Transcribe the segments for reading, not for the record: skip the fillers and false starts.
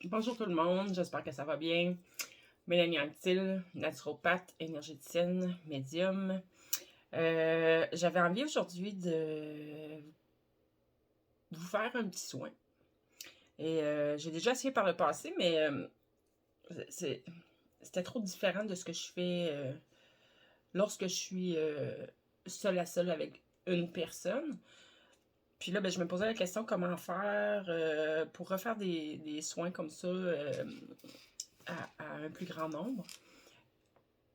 Bonjour tout le monde, j'espère que ça va bien. Mélanie Anctil, naturopathe, énergéticienne, médium. J'avais envie aujourd'hui de vous faire un petit soin. Et j'ai déjà essayé par le passé, mais c'était trop différent de ce que je fais lorsque je suis seule à seule avec une personne. Puis là, je me posais la question comment faire pour refaire des soins comme ça à un plus grand nombre.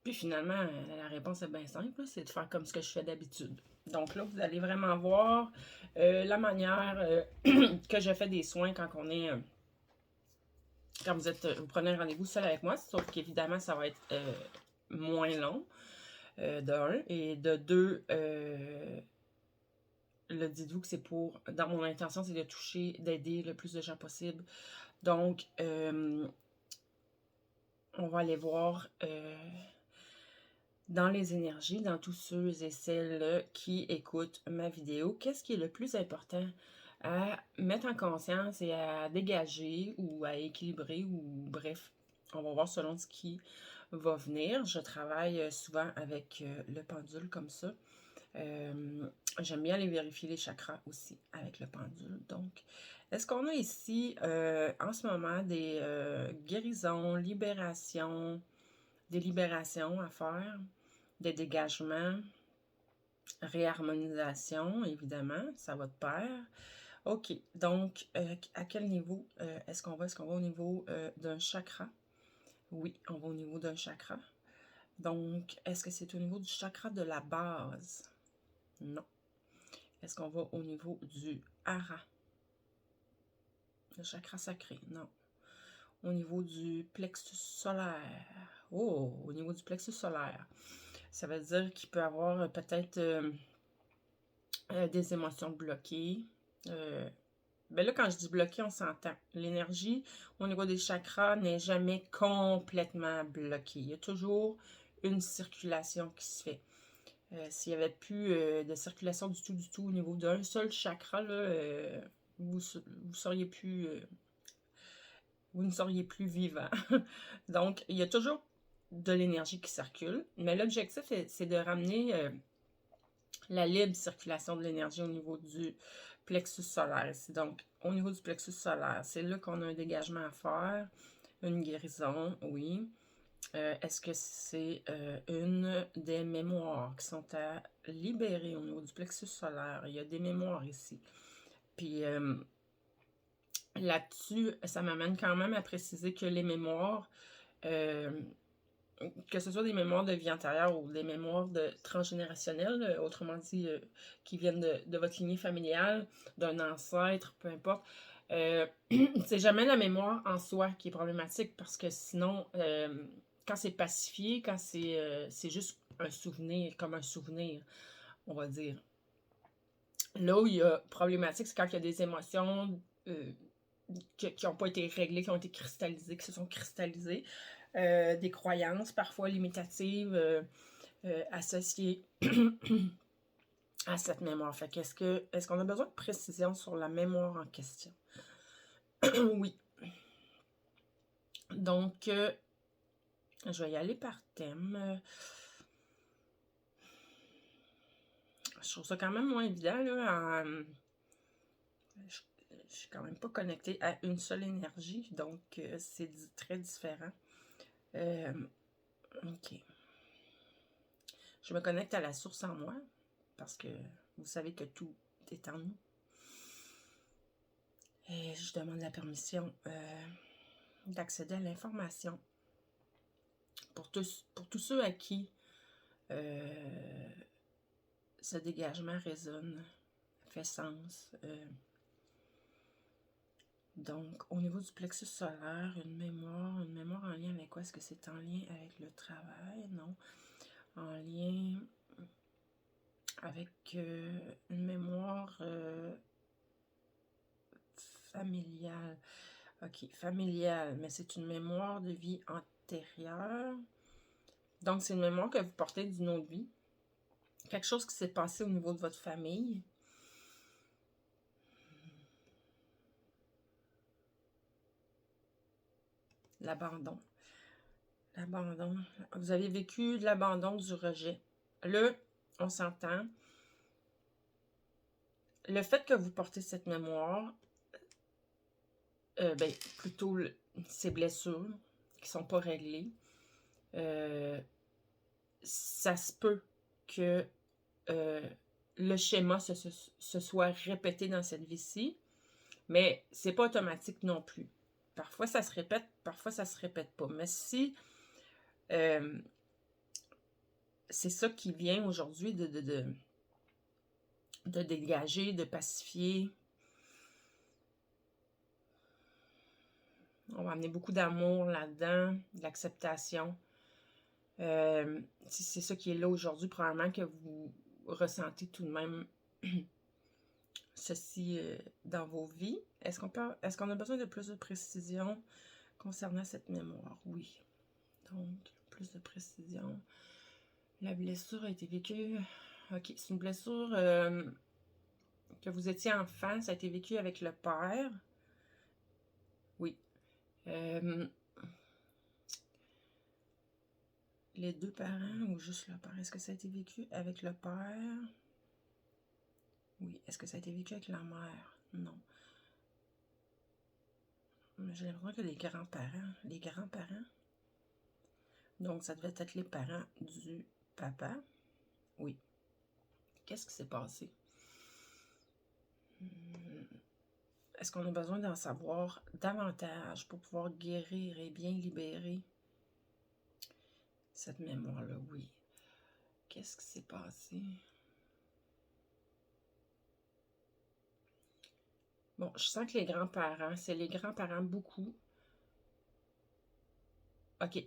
Puis finalement, la réponse est bien simple, c'est de faire comme ce que je fais d'habitude. Donc là, vous allez vraiment voir la manière que je fais des soins quand on est... quand vous prenez un rendez-vous seul avec moi, sauf qu'évidemment, ça va être moins long, de un. Et de deux, le dites-vous que c'est pour... Dans mon intention, c'est de toucher, d'aider le plus de gens possible. Donc, on va aller voir... dans les énergies, dans tous ceux et celles qui écoutent ma vidéo, qu'est-ce qui est le plus important à mettre en conscience et à dégager ou à équilibrer ou bref, on va voir selon ce qui va venir. Je travaille souvent avec le pendule comme ça. J'aime bien aller vérifier les chakras aussi avec le pendule. Donc, est-ce qu'on a ici en ce moment des guérisons, libérations, des libérations à faire? Des dégagements, réharmonisation, évidemment, ça va de pair. OK, donc, à quel niveau est-ce qu'on va? Est-ce qu'on va au niveau d'un chakra? Oui, on va au niveau d'un chakra. Donc, est-ce que c'est au niveau du chakra de la base? Non. Est-ce qu'on va au niveau du hara? Le chakra sacré? Non. Au niveau du plexus solaire? Oh, au niveau du plexus solaire. Ça veut dire qu'il peut avoir peut-être des émotions bloquées. Là, quand je dis bloqué, on s'entend. L'énergie au niveau des chakras n'est jamais complètement bloquée. Il y a toujours une circulation qui se fait. S'il n'y avait plus de circulation du tout au niveau d'un seul chakra, là, vous seriez plus... vous ne seriez plus vivant. Donc, il y a toujours de l'énergie qui circule, mais l'objectif, c'est de ramener la libre circulation de l'énergie au niveau du plexus solaire. Donc, au niveau du plexus solaire, c'est là qu'on a un dégagement à faire, une guérison, oui. Est-ce que c'est une des mémoires qui sont à libérer au niveau du plexus solaire? Il y a des mémoires ici. Puis là-dessus, ça m'amène quand même à préciser que les mémoires, que ce soit des mémoires de vie antérieure ou des mémoires transgénérationnelles, autrement dit, qui viennent de votre lignée familiale, d'un ancêtre, peu importe, c'est jamais la mémoire en soi qui est problématique parce que sinon, quand c'est pacifié, quand c'est juste un souvenir, comme un souvenir, on va dire. Là où il y a problématique, c'est quand il y a des émotions qui n'ont pas été réglées, qui ont été cristallisées, qui se sont cristallisées. Des croyances parfois limitatives associées à cette mémoire. Fait est-ce qu'on a besoin de précision sur la mémoire en question? Oui. Donc, je vais y aller par thème. Je trouve ça quand même moins évident, là. Je suis quand même pas connectée à une seule énergie, donc c'est très différent. OK. Je me connecte à la source en moi, parce que vous savez que tout est en nous. Et je demande la permission d'accéder à l'information. Pour tous ceux à qui ce dégagement résonne, fait sens. Donc, au niveau du plexus solaire, une mémoire en lien avec quoi? Est-ce que c'est en lien avec le travail? Non. En lien avec une mémoire familiale. OK, familiale, mais c'est une mémoire de vie antérieure. Donc, c'est une mémoire que vous portez d'une autre vie. Quelque chose qui s'est passé au niveau de votre famille. L'abandon. L'abandon. Vous avez vécu de l'abandon, du rejet. Là, on s'entend. Le fait que vous portez cette mémoire, ben, plutôt ces blessures qui sont pas réglées, ça se peut que le schéma se soit répété dans cette vie-ci, mais c'est pas automatique non plus. Parfois, ça se répète, parfois, ça se répète pas. Mais si c'est ça qui vient aujourd'hui de dégager, de pacifier. On va amener beaucoup d'amour là-dedans, de l'acceptation. Si c'est ça qui est là aujourd'hui, probablement que vous ressentez tout de même ceci dans vos vies. Est-ce qu'on a besoin de plus de précision concernant cette mémoire? Oui. Donc, plus de précision. La blessure a été vécue. Ok, c'est une blessure que vous étiez enfant, ça a été vécu avec le père. Oui. Les deux parents ou juste le père? Est-ce que ça a été vécu avec le père? Oui. Est-ce que ça a été vécu avec la mère? Non. J'ai l'impression que les grands-parents. Les grands-parents? Donc, ça devait être les parents du papa. Oui. Qu'est-ce qui s'est passé? Est-ce qu'on a besoin d'en savoir davantage pour pouvoir guérir et bien libérer cette mémoire-là? Oui. Qu'est-ce qui s'est passé? Bon, je sens que les grands-parents, c'est les grands-parents beaucoup. OK.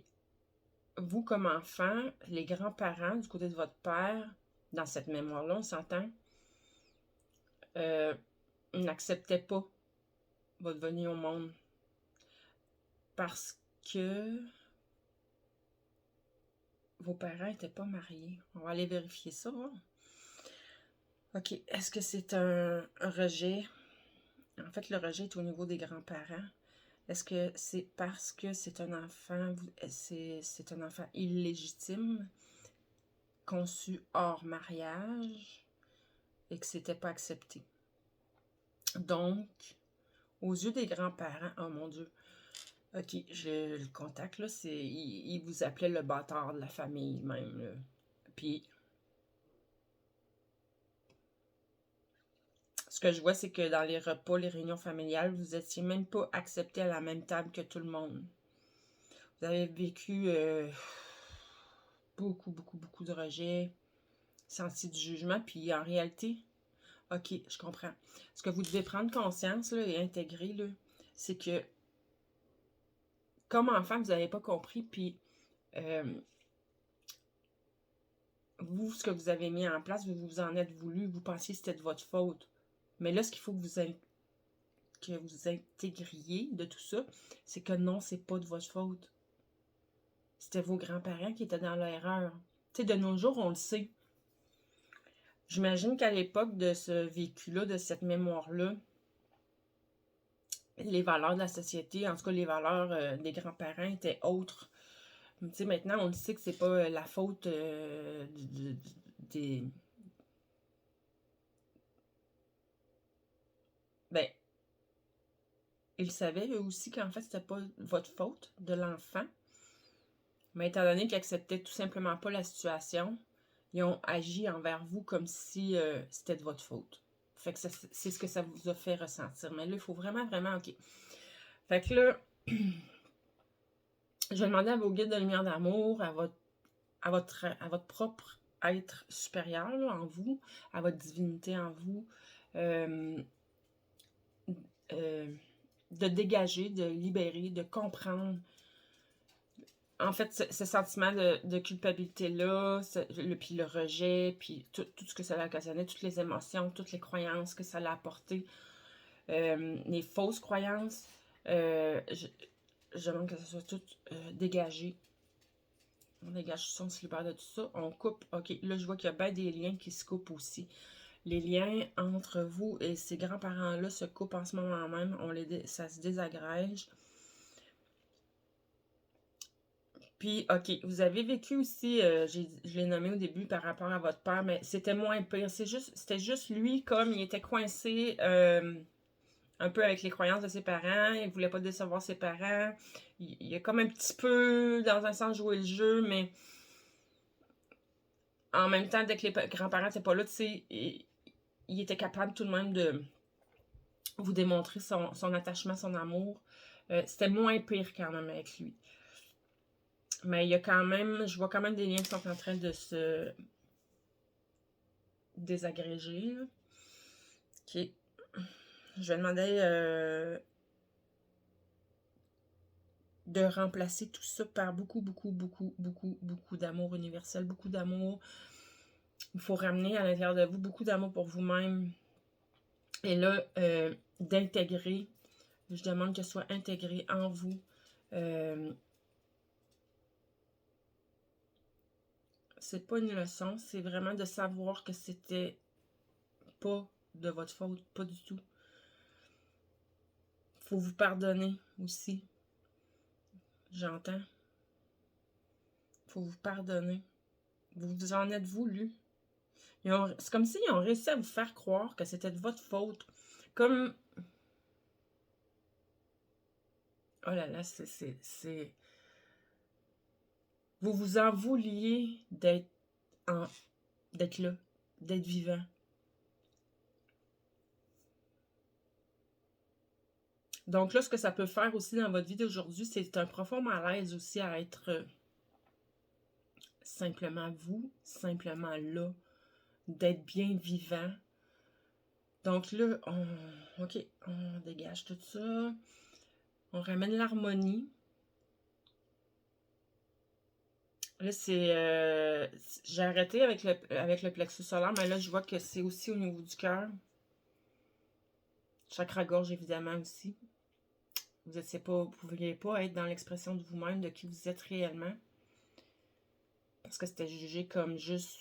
Vous, comme enfant, les grands-parents, du côté de votre père, dans cette mémoire-là, on s'entend, n'acceptaient pas votre venue au monde. Parce que vos parents n'étaient pas mariés. On va aller vérifier ça. Hein? OK. Est-ce que c'est un rejet? En fait, le rejet est au niveau des grands-parents. Est-ce que c'est parce que c'est un enfant, c'est un enfant illégitime, conçu hors mariage, et que c'était pas accepté? Donc, aux yeux des grands-parents, oh mon Dieu, ok, le contact, là, il vous appelait le bâtard de la famille, même, là. Puis, ce que je vois, c'est que dans les repas, les réunions familiales, vous étiez même pas accepté à la même table que tout le monde. Vous avez vécu beaucoup, beaucoup, beaucoup de rejets, senti du jugement, puis en réalité, ok, je comprends. Ce que vous devez prendre conscience là, et intégrer, là, c'est que comme enfant, vous n'avez pas compris, puis vous, ce que vous avez mis en place, vous vous en êtes voulu, vous pensiez que c'était de votre faute. Mais là, ce qu'il faut que vous intégriez de tout ça, c'est que non, c'est pas de votre faute. C'était vos grands-parents qui étaient dans l'erreur. Tu sais, de nos jours, on le sait. J'imagine qu'à l'époque de ce vécu-là, de cette mémoire-là, les valeurs de la société, en tout cas les valeurs des grands-parents étaient autres. Tu sais, maintenant, on le sait que c'est pas la faute des... Ben, ils savaient eux aussi qu'en fait, c'était pas votre faute de l'enfant. Mais étant donné qu'ils acceptaient tout simplement pas la situation, ils ont agi envers vous comme si c'était de votre faute. Fait que c'est ce que ça vous a fait ressentir. Mais là, il faut vraiment, vraiment, ok. Fait que là, je vais demander à vos guides de lumière d'amour, à votre propre être supérieur là, en vous, à votre divinité en vous, de dégager, de libérer, de comprendre. En fait, ce sentiment de culpabilité-là, puis le rejet, puis tout ce que ça a occasionné, toutes les émotions, toutes les croyances que ça a apporté, les fausses croyances, je demande que ça soit tout dégagé. On dégage ça, on se libère de tout ça. On coupe. OK, là, je vois qu'il y a bien des liens qui se coupent aussi. Les liens entre vous et ces grands-parents-là se coupent en ce moment même. Ça se désagrège. Puis, OK, vous avez vécu aussi, je l'ai nommé au début par rapport à votre père, mais c'était moins pire. C'était juste lui, comme il était coincé un peu avec les croyances de ses parents, il voulait pas décevoir ses parents. Il a comme un petit peu, dans un sens, joué le jeu, mais en même temps, dès que les grands-parents n'étaient pas là, tu sais, il était capable tout de même de vous démontrer son attachement, son amour. C'était moins pire quand même avec lui. Mais il y a quand même, je vois quand même des liens qui sont en train de se désagréger. Là. OK. Je vais demander de remplacer tout ça par beaucoup d'amour universel, beaucoup d'amour. Il faut ramener à l'intérieur de vous beaucoup d'amour pour vous-même. Et là, d'intégrer, je demande que ce soit intégré en vous. C'est pas une leçon, c'est vraiment de savoir que c'était pas de votre faute, pas du tout. Faut vous pardonner aussi. J'entends. Faut vous pardonner. Vous vous en êtes voulu. C'est comme s'ils ont réussi à vous faire croire que c'était de votre faute. Comme... Oh là là, c'est... Vous vous en vouliez d'être là, d'être vivant. Donc là, ce que ça peut faire aussi dans votre vie d'aujourd'hui, c'est un profond malaise aussi à être simplement vous, simplement là, d'être bien vivant. Donc là, OK, on dégage tout ça. On ramène l'harmonie. Là, j'ai arrêté avec le plexus solaire, mais là, je vois que c'est aussi au niveau du cœur. Chakra-gorge, évidemment, aussi. Vous ne pouviez pas être dans l'expression de vous-même, de qui vous êtes réellement. Parce que c'était jugé comme juste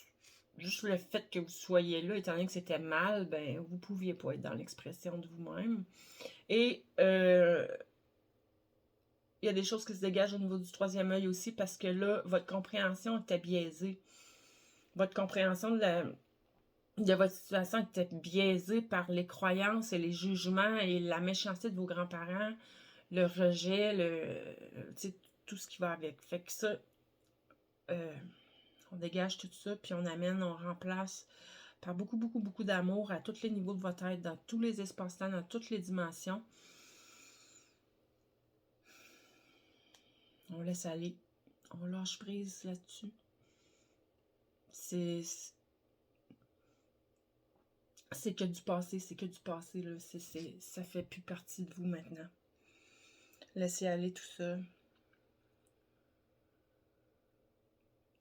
le fait que vous soyez là, étant donné que c'était mal, ben, vous ne pouviez pas être dans l'expression de vous-même. Et il y a des choses qui se dégagent au niveau du troisième œil aussi, parce que là, votre compréhension était biaisée. Votre compréhension de votre situation était biaisée par les croyances et les jugements et la méchanceté de vos grands-parents, le rejet, tout ce qui va avec. Fait que ça, on dégage tout ça, puis on remplace par beaucoup d'amour à tous les niveaux de votre être, dans tous les espaces-temps, dans toutes les dimensions. On laisse aller. On lâche prise là-dessus. C'est que du passé, là. Ça fait plus partie de vous maintenant. Laissez aller tout ça.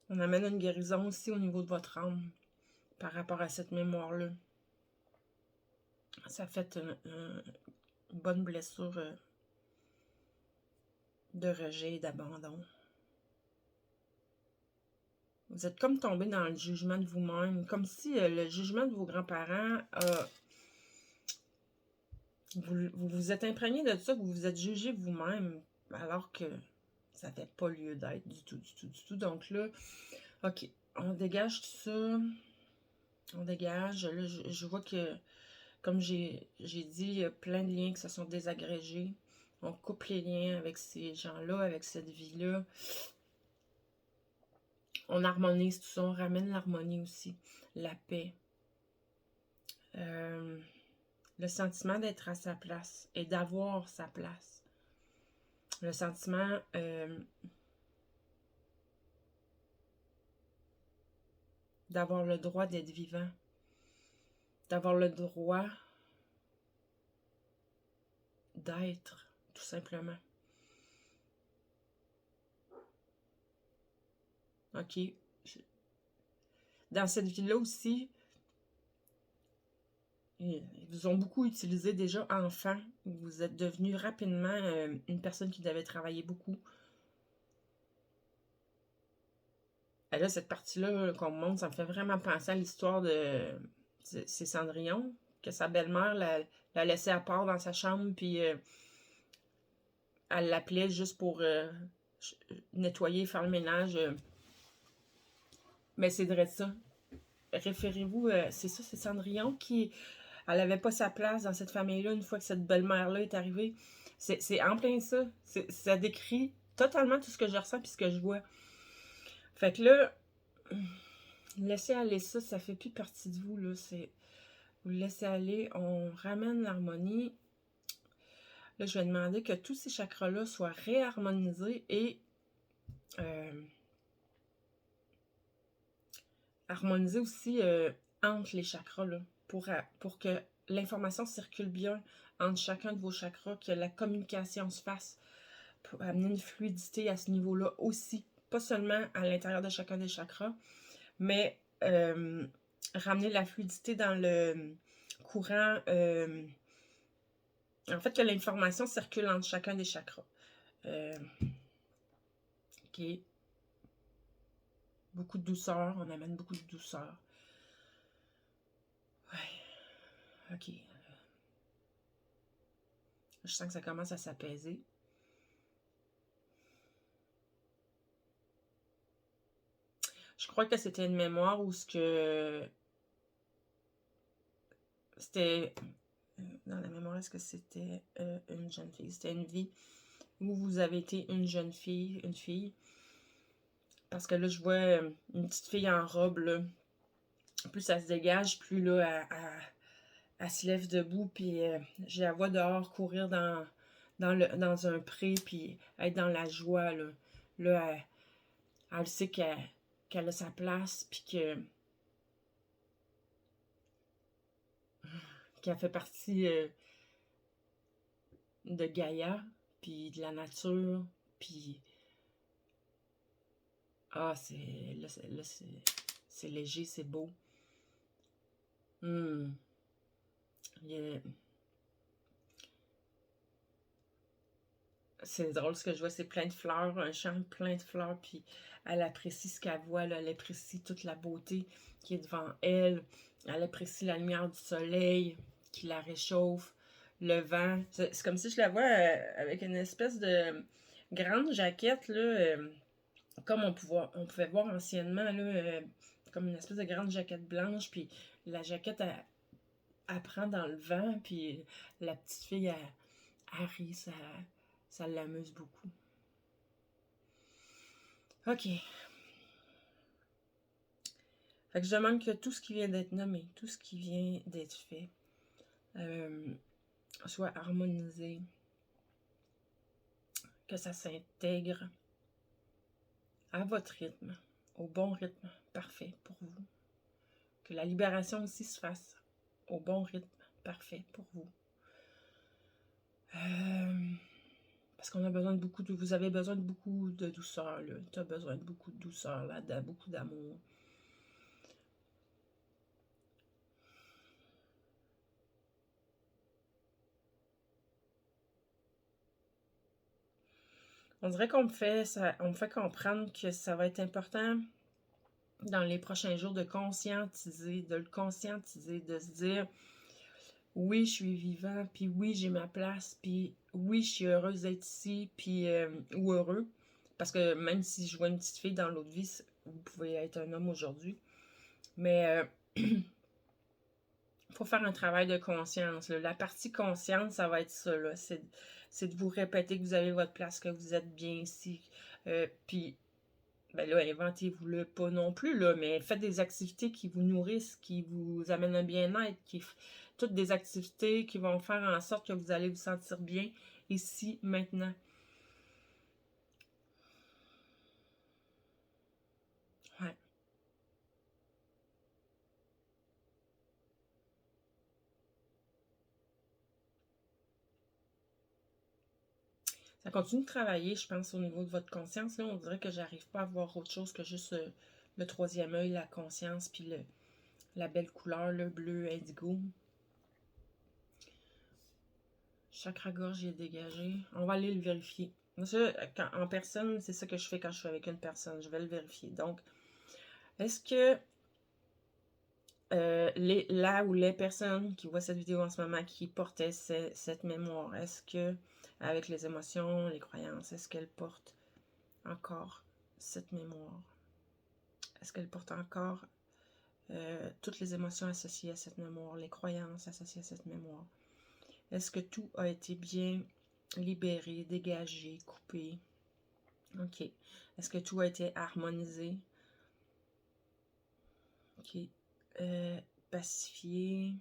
On amène une guérison aussi au niveau de votre âme par rapport à cette mémoire-là. Ça fait une bonne blessure de rejet et d'abandon. Vous êtes comme tombé dans le jugement de vous-même, comme si le jugement de vos grands-parents vous vous êtes imprégné de ça, vous vous êtes jugé vous-même, alors que ça n'avait pas lieu d'être du tout. Donc là, OK, on dégage tout ça. On dégage. Là, je vois que, comme j'ai dit, il y a plein de liens qui se sont désagrégés. On coupe les liens avec ces gens-là, avec cette vie-là. On harmonise tout ça, on ramène l'harmonie aussi, la paix. Le sentiment d'être à sa place et d'avoir sa place. Le sentiment d'avoir le droit d'être vivant. D'avoir le droit d'être, tout simplement. OK. Dans cette vie-là aussi, ils vous ont beaucoup utilisé déjà enfant. Vous êtes devenu rapidement une personne qui devait travailler beaucoup. Et là, cette partie-là qu'on me montre, ça me fait vraiment penser à l'histoire de... C'est Cendrillon, que sa belle-mère l'a laissé à part dans sa chambre, puis elle l'appelait juste pour nettoyer, faire le ménage. Mais c'est vrai ça. Référez-vous, c'est ça, c'est Cendrillon qui... Elle n'avait pas sa place dans cette famille-là une fois que cette belle-mère-là est arrivée. C'est en plein ça. Ça décrit totalement tout ce que je ressens et ce que je vois. Fait que là, laissez aller ça, ça fait plus partie de vous, là. Vous le laissez aller, on ramène l'harmonie. Là, je vais demander que tous ces chakras-là soient réharmonisés et harmoniser aussi entre les chakras, là, pour que l'information circule bien entre chacun de vos chakras, que la communication se fasse, pour amener une fluidité à ce niveau-là aussi, pas seulement à l'intérieur de chacun des chakras, mais ramener la fluidité dans le courant, en fait, que l'information circule entre chacun des chakras. Ok. Beaucoup de douceur, on amène beaucoup de douceur. Ouais. Ok. Je sens que ça commence à s'apaiser. Je crois que c'était une mémoire où ce que... C'était... Dans la mémoire, est-ce que c'était une jeune fille? C'était une vie où vous avez été une jeune fille, une fille. Parce que là, je vois une petite fille en robe, là. Plus ça se dégage, plus là, elle se lève debout, puis je la vois dehors courir dans un pré, puis être dans la joie, là. Là, elle sait qu'elle a sa place, puis qu'elle fait partie de Gaïa, puis de la nature, puis... Ah, c'est léger, c'est beau. Hmm. C'est drôle ce que je vois, c'est plein de fleurs, un champ plein de fleurs, puis elle apprécie ce qu'elle voit, là, elle apprécie toute la beauté qui est devant elle, elle apprécie la lumière du soleil qui la réchauffe, le vent. C'est comme si je la vois avec une espèce de grande jaquette, là, comme on pouvait voir anciennement, là, comme une espèce de grande jaquette blanche, puis la jaquette, elle prend dans le vent, puis la petite fille, elle rit, ça l'amuse beaucoup. Ok. Fait que je demande que tout ce qui vient d'être nommé, tout ce qui vient d'être fait, soit harmonisé, que ça s'intègre à votre rythme, au bon rythme parfait pour vous. Que la libération aussi se fasse au bon rythme parfait pour vous. Parce qu'on a besoin de beaucoup de... Vous avez besoin de beaucoup de douceur, là. Tu as besoin de beaucoup de douceur, là, beaucoup d'amour. On dirait qu'on me fait comprendre que ça va être important dans les prochains jours de le conscientiser, de se dire oui, je suis vivant, puis oui, j'ai ma place, puis oui, je suis heureuse d'être ici, puis ou heureux. Parce que même si je vois une petite fille dans l'autre vie, vous pouvez être un homme aujourd'hui. Mais il faut faire un travail de conscience. Là. La partie consciente, ça va être ça. C'est de vous répéter que vous avez votre place, que vous êtes bien ici. Puis, ben là, inventez-vous-le pas non plus, là, mais faites des activités qui vous nourrissent, qui vous amènent un bien-être, toutes des activités qui vont faire en sorte que vous allez vous sentir bien ici, maintenant. Ouais. Ça continue de travailler, je pense, au niveau de votre conscience. Là, on dirait que j'arrive pas à voir autre chose que juste le troisième œil, la conscience, puis la belle couleur, le bleu indigo. Chakra-gorge est dégagé. On va aller le vérifier. Ça, en personne, c'est ça que je fais quand je suis avec une personne. Je vais le vérifier. Donc, est-ce que là ou les personnes qui voient cette vidéo en ce moment qui portaient cette mémoire, est-ce que, avec les émotions, les croyances, est-ce qu'elles portent encore cette mémoire? Est-ce qu'elle porte encore toutes les émotions associées à cette mémoire, les croyances associées à cette mémoire? Est-ce que tout a été bien libéré, dégagé, coupé? OK. Est-ce que tout a été harmonisé? OK. Pacifié.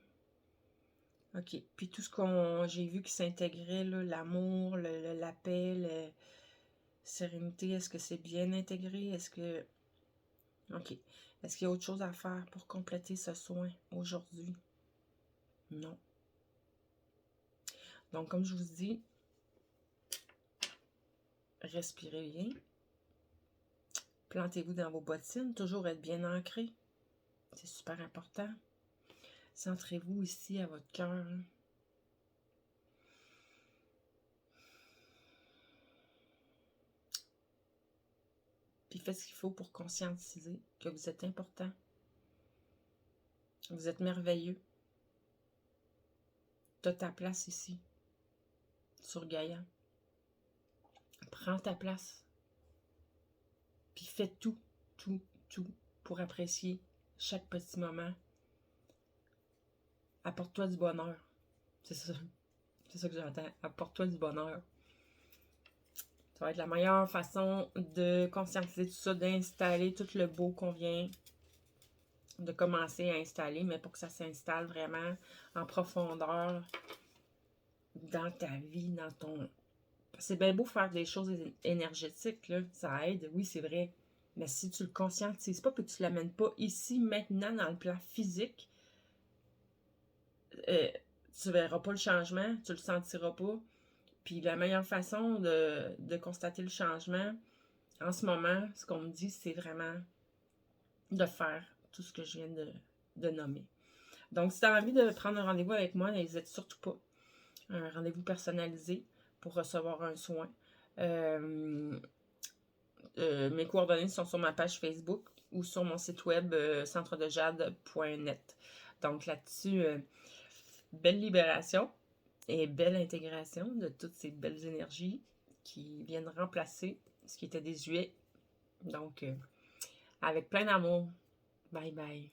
OK. Puis tout ce qu'on j'ai vu qui s'intégrait, l'amour, la paix, la sérénité, est-ce que c'est bien intégré? Est-ce que... OK. Est-ce qu'il y a autre chose à faire pour compléter ce soin aujourd'hui? Non. Donc, comme je vous dis, respirez bien. Plantez-vous dans vos bottines. Toujours être bien ancré. C'est super important. Centrez-vous ici à votre cœur. Puis faites ce qu'il faut pour conscientiser que vous êtes important. Vous êtes merveilleux. Tu as ta place ici, sur Gaïa. Prends ta place. Puis fais tout pour apprécier chaque petit moment. Apporte-toi du bonheur. C'est ça. C'est ça que j'entends. Apporte-toi du bonheur. Ça va être la meilleure façon de conscientiser tout ça, d'installer tout le beau qu'on vient de commencer à installer, mais pour que ça s'installe vraiment en profondeur dans ta vie, dans ton... C'est bien beau faire des choses énergétiques, là, ça aide, oui, c'est vrai. Mais si tu le conscientises pas, puis que tu l'amènes pas ici, maintenant, dans le plan physique, tu verras pas le changement, tu le sentiras pas. Puis la meilleure façon de constater le changement, en ce moment, ce qu'on me dit, c'est vraiment de faire tout ce que je viens de nommer. Donc, si tu as envie de prendre un rendez-vous avec moi, n'hésite surtout pas. Un rendez-vous personnalisé pour recevoir un soin. Mes coordonnées sont sur ma page Facebook ou sur mon site web centredejade.net. Donc là-dessus, belle libération et belle intégration de toutes ces belles énergies qui viennent remplacer ce qui était désuet. Donc, avec plein d'amour. Bye bye.